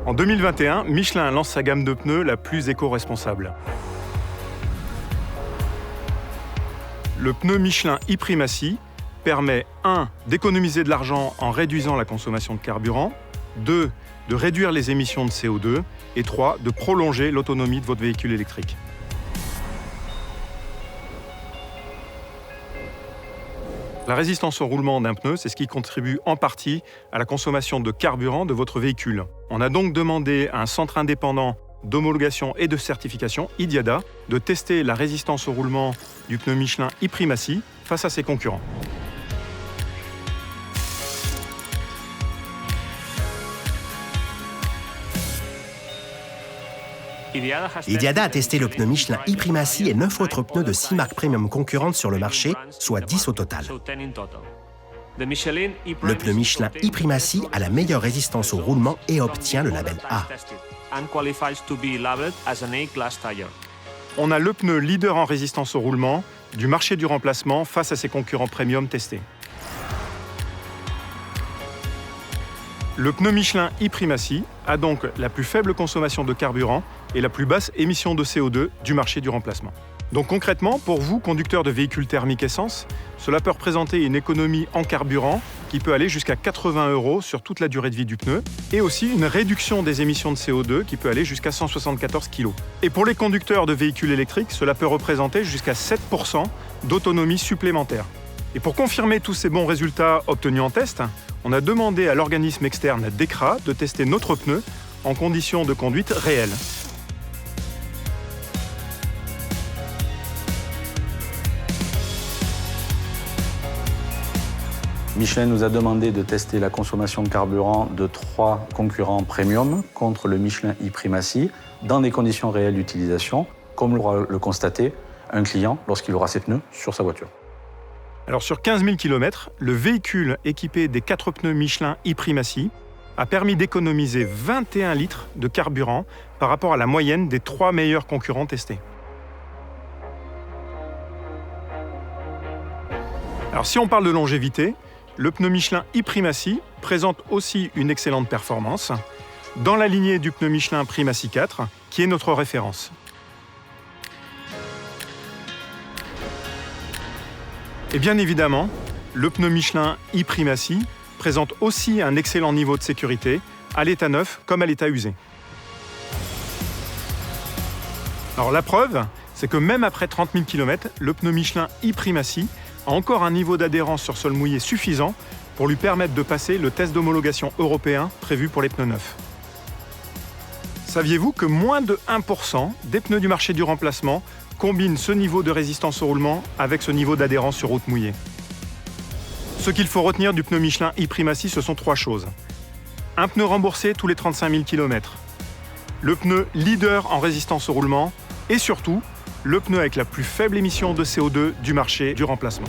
En 2021, Michelin lance sa gamme de pneus la plus éco-responsable. Le pneu Michelin e-Primacy permet 1. d'économiser de l'argent en réduisant la consommation de carburant, 2. de réduire les émissions de CO2 et 3. de prolonger l'autonomie de votre véhicule électrique. La résistance au roulement d'un pneu, c'est ce qui contribue en partie à la consommation de carburant de votre véhicule. On a donc demandé à un centre indépendant d'homologation et de certification, IDIADA, de tester la résistance au roulement du pneu Michelin e-Primacy face à ses concurrents. IDIADA a testé le pneu Michelin e-Primacy et 9 autres pneus de 6 marques premium concurrentes sur le marché, soit 10 au total. Le pneu Michelin e-Primacy a la meilleure résistance au roulement et obtient le label A. On a le pneu leader en résistance au roulement du marché du remplacement face à ses concurrents premium testés. Le pneu Michelin e-Primacy a donc la plus faible consommation de carburant et la plus basse émission de CO2 du marché du remplacement. Donc concrètement, pour vous, conducteurs de véhicules thermiques essence, cela peut représenter une économie en carburant qui peut aller jusqu'à 80 € sur toute la durée de vie du pneu et aussi une réduction des émissions de CO2 qui peut aller jusqu'à 174 kg. Et pour les conducteurs de véhicules électriques, cela peut représenter jusqu'à 7% d'autonomie supplémentaire. Et pour confirmer tous ces bons résultats obtenus en test, on a demandé à l'organisme externe DEKRA de tester notre pneu en conditions de conduite réelles. Michelin nous a demandé de tester la consommation de carburant de 3 concurrents premium contre le Michelin e-Primacy dans des conditions réelles d'utilisation, comme l'aura le constaté un client lorsqu'il aura ses pneus sur sa voiture. Alors sur 15 000 km, le véhicule équipé des 4 pneus Michelin e-Primacy a permis d'économiser 21 litres de carburant par rapport à la moyenne des 3 meilleurs concurrents testés. Alors si on parle de longévité, le pneu Michelin e-Primacy présente aussi une excellente performance dans la lignée du pneu Michelin Primacy 4, qui est notre référence. Et bien évidemment, le pneu Michelin e-Primacy présente aussi un excellent niveau de sécurité, à l'état neuf comme à l'état usé. Alors la preuve, c'est que même après 30 000 km, le pneu Michelin e-Primacy a encore un niveau d'adhérence sur sol mouillé suffisant pour lui permettre de passer le test d'homologation européen prévu pour les pneus neufs. Saviez-vous que moins de 1% des pneus du marché du remplacement combinent ce niveau de résistance au roulement avec ce niveau d'adhérence sur route mouillée? Ce qu'il faut retenir du pneu Michelin e-Primacy, ce sont 3 choses. Un pneu remboursé tous les 35 000 km, le pneu leader en résistance au roulement et surtout, le pneu avec la plus faible émission de CO2 du marché du remplacement.